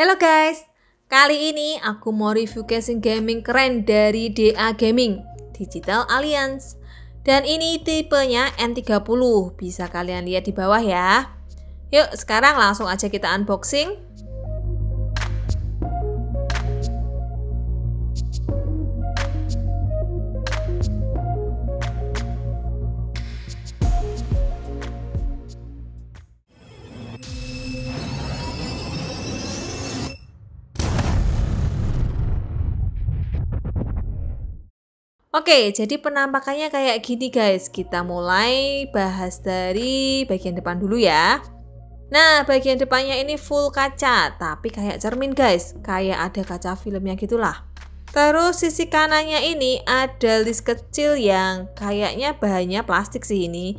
Halo guys, kali ini aku mau review casing gaming keren dari DA Gaming Digital Alliance. Dan ini tipenya N30, bisa kalian lihat di bawah ya. Yuk sekarang langsung aja kita unboxing. Oke, jadi penampakannya kayak gini guys. Kita mulai bahas dari bagian depan dulu ya. Nah, bagian depannya ini full kaca, tapi kayak cermin guys. Kayak ada kaca filmnya gitulah. Terus sisi kanannya ini ada list kecil yang kayaknya bahannya plastik sih ini.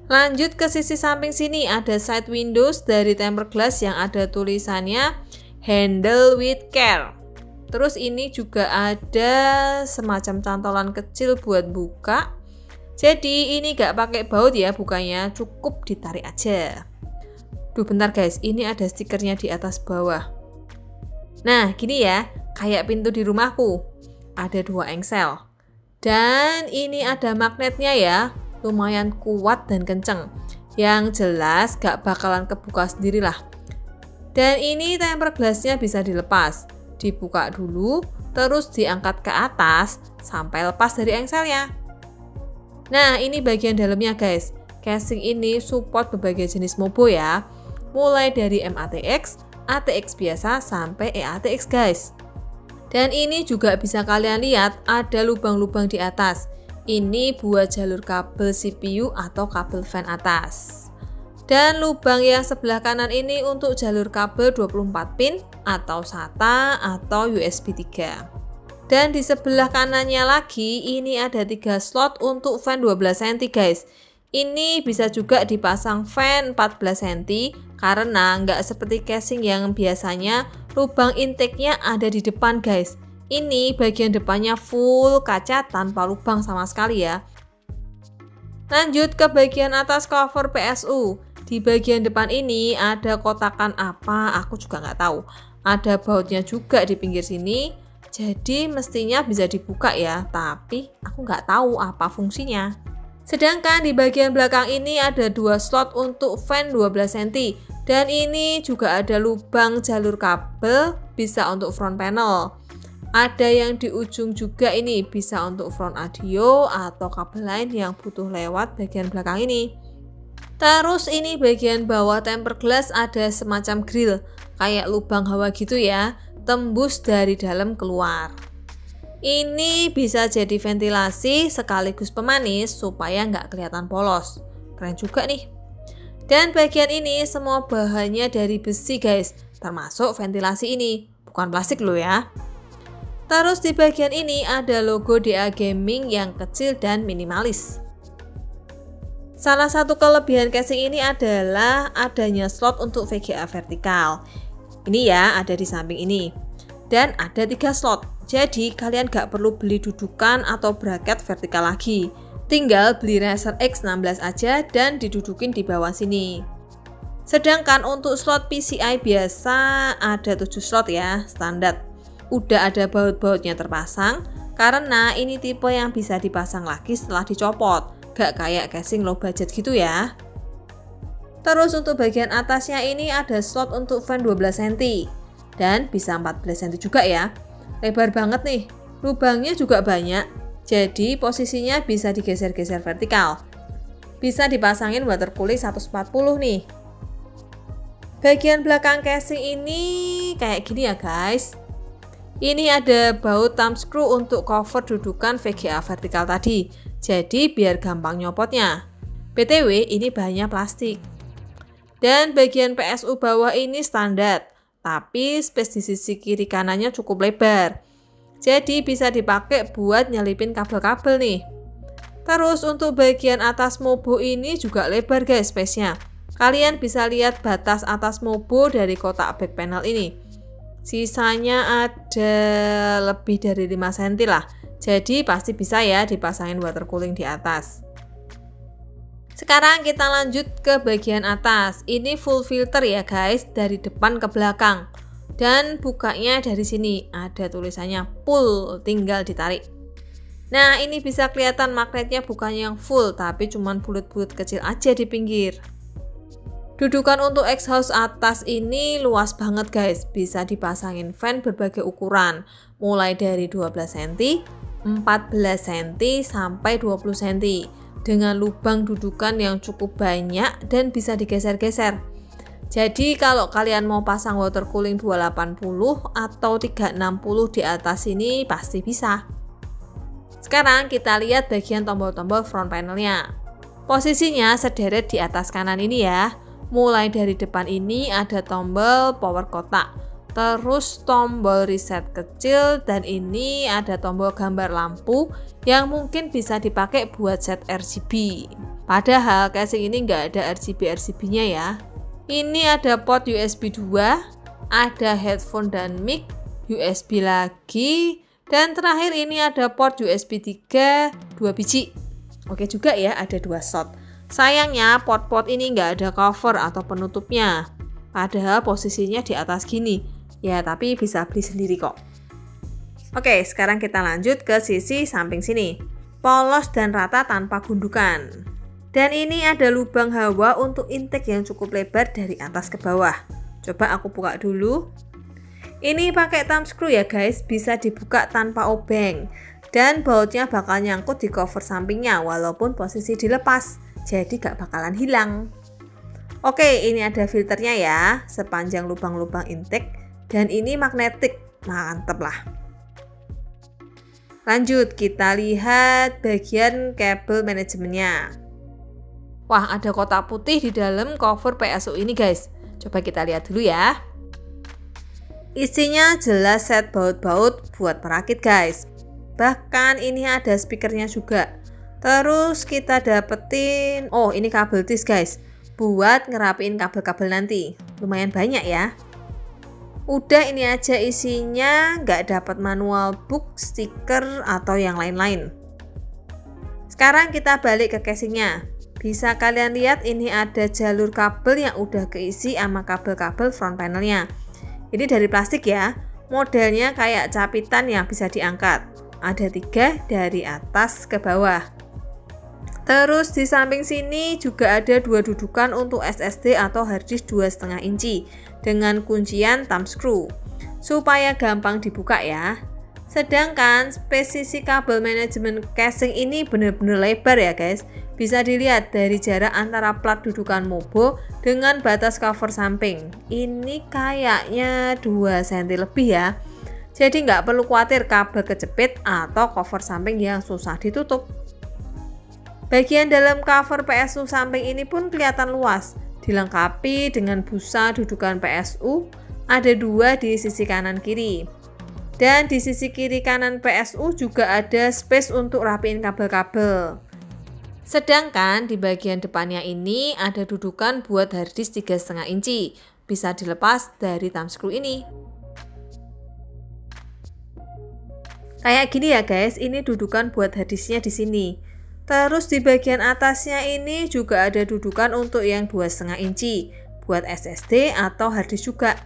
Lanjut ke sisi samping sini ada side windows dari tempered glass yang ada tulisannya handle with care. Terus ini juga ada semacam cantolan kecil buat buka. Jadi ini gak pakai baut ya bukanya, cukup ditarik aja. Duh bentar guys, ini ada stikernya di atas bawah. Nah gini ya, kayak pintu di rumahku. Ada 2 engsel. Dan ini ada magnetnya ya, lumayan kuat dan kenceng. Yang jelas gak bakalan kebuka sendirilah. Dan ini tempered glassnya bisa dilepas. Dibuka dulu, terus diangkat ke atas sampai lepas dari engselnya. Nah, ini bagian dalamnya guys. Casing ini support berbagai jenis mobo ya. Mulai dari MATX, ATX biasa sampai EATX guys. Dan ini juga bisa kalian lihat ada lubang-lubang di atas. Ini buat jalur kabel CPU atau kabel fan atas. Dan lubang yang sebelah kanan ini untuk jalur kabel 24 pin atau SATA atau USB 3. Dan di sebelah kanannya lagi ini ada 3 slot untuk fan 12 cm guys. Ini bisa juga dipasang fan 14 cm karena nggak seperti casing yang biasanya lubang intake-nya ada di depan guys. Ini bagian depannya full kaca tanpa lubang sama sekali ya. Lanjut ke bagian atas cover PSU. Di bagian depan ini ada kotakan apa, aku juga nggak tahu. Ada bautnya juga di pinggir sini, jadi mestinya bisa dibuka ya, tapi aku nggak tahu apa fungsinya. Sedangkan di bagian belakang ini ada 2 slot untuk fan 12 cm, dan ini juga ada lubang jalur kabel, bisa untuk front panel. Ada yang di ujung juga ini, bisa untuk front audio atau kabel lain yang butuh lewat bagian belakang ini. Terus ini bagian bawah tempered glass ada semacam grill, kayak lubang hawa gitu ya, tembus dari dalam keluar. Ini bisa jadi ventilasi sekaligus pemanis supaya nggak kelihatan polos. Keren juga nih. Dan bagian ini semua bahannya dari besi guys, termasuk ventilasi ini, bukan plastik loh ya. Terus di bagian ini ada logo DA Gaming yang kecil dan minimalis. Salah satu kelebihan casing ini adalah adanya slot untuk VGA vertikal. Ini ya, ada di samping ini. Dan ada 3 slot. Jadi kalian gak perlu beli dudukan atau bracket vertikal lagi. Tinggal beli Razer X16 aja dan didudukin di bawah sini. Sedangkan untuk slot PCI biasa ada 7 slot ya, standar. Udah ada baut-bautnya terpasang, karena ini tipe yang bisa dipasang lagi setelah dicopot. Gak kayak casing low budget gitu ya. Terus untuk bagian atasnya ini ada slot untuk fan 12 cm dan bisa 14 cm juga ya. Lebar banget nih, lubangnya juga banyak, jadi posisinya bisa digeser-geser vertikal. Bisa dipasangin water cooling 140 nih. Bagian belakang casing ini kayak gini ya guys. Ini ada baut thumb screw untuk cover dudukan VGA vertikal tadi, jadi biar gampang nyopotnya. BTW ini bahannya plastik. Dan bagian PSU bawah ini standar, tapi space di sisi kiri kanannya cukup lebar. Jadi bisa dipakai buat nyelipin kabel-kabel nih. Terus untuk bagian atas mobo ini juga lebar guys space-nya. Kalian bisa lihat batas atas mobo dari kotak back panel ini. Sisanya ada lebih dari 5 cm lah. Jadi pasti bisa ya dipasangin water cooling di atas. Sekarang kita lanjut ke bagian atas. Ini full filter ya guys, dari depan ke belakang. Dan bukanya dari sini, ada tulisannya full, tinggal ditarik. Nah, ini bisa kelihatan magnetnya bukan yang full, tapi cuman bulat-bulat kecil aja di pinggir. Dudukan untuk exhaust atas ini luas banget guys, bisa dipasangin fan berbagai ukuran, mulai dari 12 cm, 14 cm, sampai 20 cm. Dengan lubang dudukan yang cukup banyak dan bisa digeser-geser. Jadi kalau kalian mau pasang water cooling 280 atau 360 di atas ini pasti bisa. Sekarang kita lihat bagian tombol-tombol front panelnya. Posisinya sederet di atas kanan ini ya. Mulai dari depan ini ada tombol power kotak, terus tombol reset kecil, dan ini ada tombol gambar lampu yang mungkin bisa dipakai buat set RGB. Padahal casing ini nggak ada RGB-nya ya. Ini ada port USB 2, ada headphone dan mic, USB lagi, dan terakhir ini ada port USB 3, 2 biji. Oke juga ya, ada 2 slot. Sayangnya port-port ini nggak ada cover atau penutupnya. Padahal posisinya di atas gini. Ya, tapi bisa beli sendiri kok. Oke, sekarang kita lanjut ke sisi samping sini. Polos dan rata tanpa gundukan. Dan ini ada lubang hawa untuk intake yang cukup lebar dari atas ke bawah. Coba aku buka dulu. Ini pakai thumb screw ya guys, bisa dibuka tanpa obeng. Dan bautnya bakal nyangkut di cover sampingnya walaupun posisi dilepas. Jadi gak bakalan hilang. Oke, ini ada filternya ya, sepanjang lubang-lubang intake. Dan ini magnetik, mantep lah. Lanjut, kita lihat bagian kabel manajemennya. Wah, ada kotak putih di dalam cover PSU ini guys. Coba kita lihat dulu ya. Isinya jelas set baut-baut buat perakit guys. Bahkan ini ada speakernya juga. Terus kita dapetin, oh ini kabel tis guys, buat ngerapiin kabel-kabel nanti. Lumayan banyak ya. Udah ini aja isinya, nggak dapat manual book, stiker, atau yang lain-lain. Sekarang kita balik ke casingnya. Bisa kalian lihat ini ada jalur kabel yang udah keisi sama kabel-kabel front panelnya. Ini dari plastik ya, modelnya kayak capitan yang bisa diangkat. Ada 3 dari atas ke bawah. Terus di samping sini juga ada 2 dudukan untuk SSD atau harddisk 2,5 inci dengan kuncian thumb screw supaya gampang dibuka ya. Sedangkan spesifik kabel manajemen casing ini benar-benar lebar ya guys. Bisa dilihat dari jarak antara plat dudukan mobo dengan batas cover samping. Ini kayaknya 2 cm lebih ya. Jadi nggak perlu khawatir kabel kejepit atau cover samping yang susah ditutup. Bagian dalam cover PSU samping ini pun kelihatan luas, dilengkapi dengan busa dudukan PSU, ada 2 di sisi kanan kiri. Dan di sisi kiri kanan PSU juga ada space untuk rapiin kabel-kabel. Sedangkan di bagian depannya ini ada dudukan buat harddisk 3,5 inci, bisa dilepas dari thumb screw ini. Kayak gini ya guys, ini dudukan buat harddisknya di sini. Terus di bagian atasnya ini juga ada dudukan untuk yang 2,5 inci buat SSD atau harddisk juga.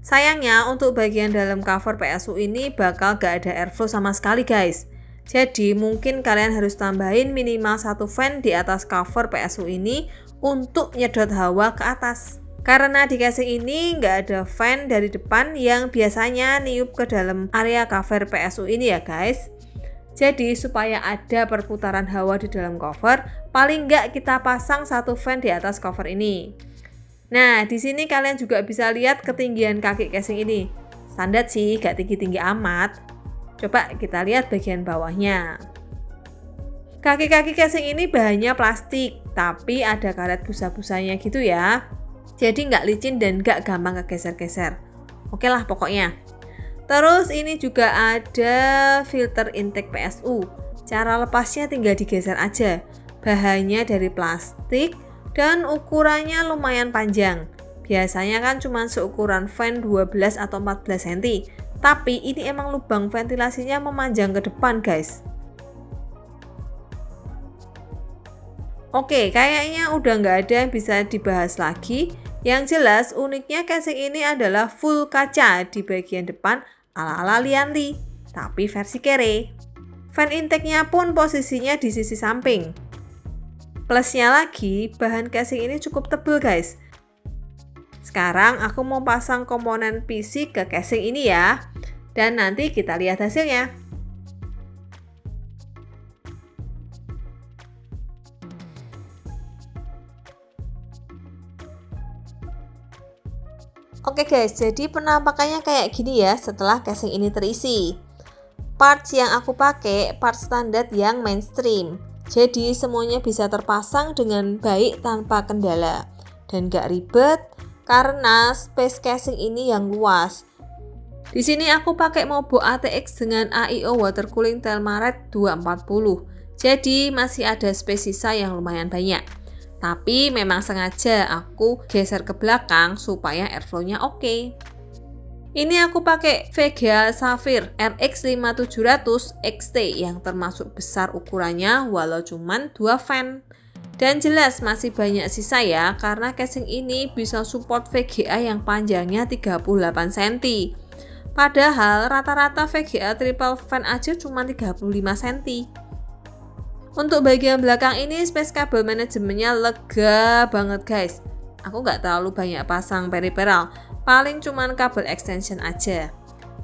Sayangnya untuk bagian dalam cover PSU ini bakal gak ada airflow sama sekali guys. Jadi mungkin kalian harus tambahin minimal 1 fan di atas cover PSU ini untuk nyedot hawa ke atas. Karena di casing ini nggak ada fan dari depan yang biasanya niup ke dalam area cover PSU ini ya guys. Jadi supaya ada perputaran hawa di dalam cover, paling nggak kita pasang 1 fan di atas cover ini. Nah, di sini kalian juga bisa lihat ketinggian kaki casing ini. Standar sih, nggak tinggi-tinggi amat. Coba kita lihat bagian bawahnya. Kaki-kaki casing ini bahannya plastik, tapi ada karet busa-busanya gitu ya. Jadi nggak licin dan nggak gampang kegeser-geser. Oke lah pokoknya. Terus ini juga ada filter intake PSU. Cara lepasnya tinggal digeser aja. Bahannya dari plastik dan ukurannya lumayan panjang. Biasanya kan cuma seukuran fan 12 atau 14 cm. Tapi ini emang lubang ventilasinya memanjang ke depan guys. Oke, kayaknya udah nggak ada yang bisa dibahas lagi. Yang jelas uniknya casing ini adalah full kaca di bagian depan ala-ala Lianli, tapi versi kere. Fan intake-nya pun posisinya di sisi samping. Plusnya lagi, bahan casing ini cukup tebal guys. Sekarang aku mau pasang komponen PC ke casing ini ya. Dan nanti kita lihat hasilnya. Oke guys, jadi penampakannya kayak gini ya setelah casing ini terisi. Parts yang aku pakai parts standar yang mainstream. Jadi semuanya bisa terpasang dengan baik tanpa kendala dan gak ribet karena space casing ini yang luas. Di sini aku pakai Mobo ATX dengan AIO water cooling Telmaret 240. Jadi masih ada space sisa yang lumayan banyak. Tapi memang sengaja aku geser ke belakang supaya airflow-nya oke. Ini aku pakai VGA Saphir RX 5700 XT yang termasuk besar ukurannya walau cuman 2 fan. Dan jelas masih banyak sisa ya karena casing ini bisa support VGA yang panjangnya 38 cm. Padahal rata-rata VGA triple fan aja cuma 35 cm. Untuk bagian belakang ini space kabel manajemennya lega banget guys. Aku nggak terlalu banyak pasang periperal, paling cuman kabel extension aja.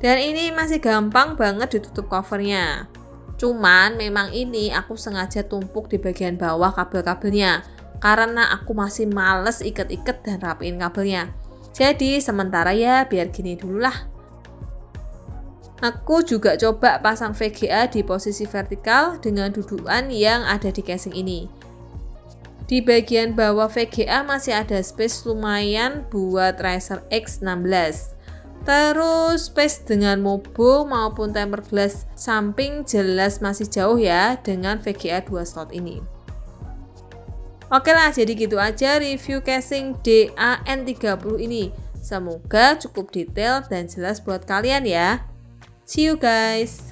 Dan ini masih gampang banget ditutup covernya. Cuman memang ini aku sengaja tumpuk di bagian bawah kabel-kabelnya karena aku masih males iket-iket dan rapiin kabelnya. Jadi sementara ya biar gini dulu lah. Aku juga coba pasang VGA di posisi vertikal dengan dudukan yang ada di casing ini. Di bagian bawah VGA masih ada space lumayan buat Razer X16. Terus space dengan Mobo maupun tempered glass samping jelas masih jauh ya dengan VGA 2 slot ini. Oke lah, jadi gitu aja review casing DAN30 ini. Semoga cukup detail dan jelas buat kalian ya. See you guys.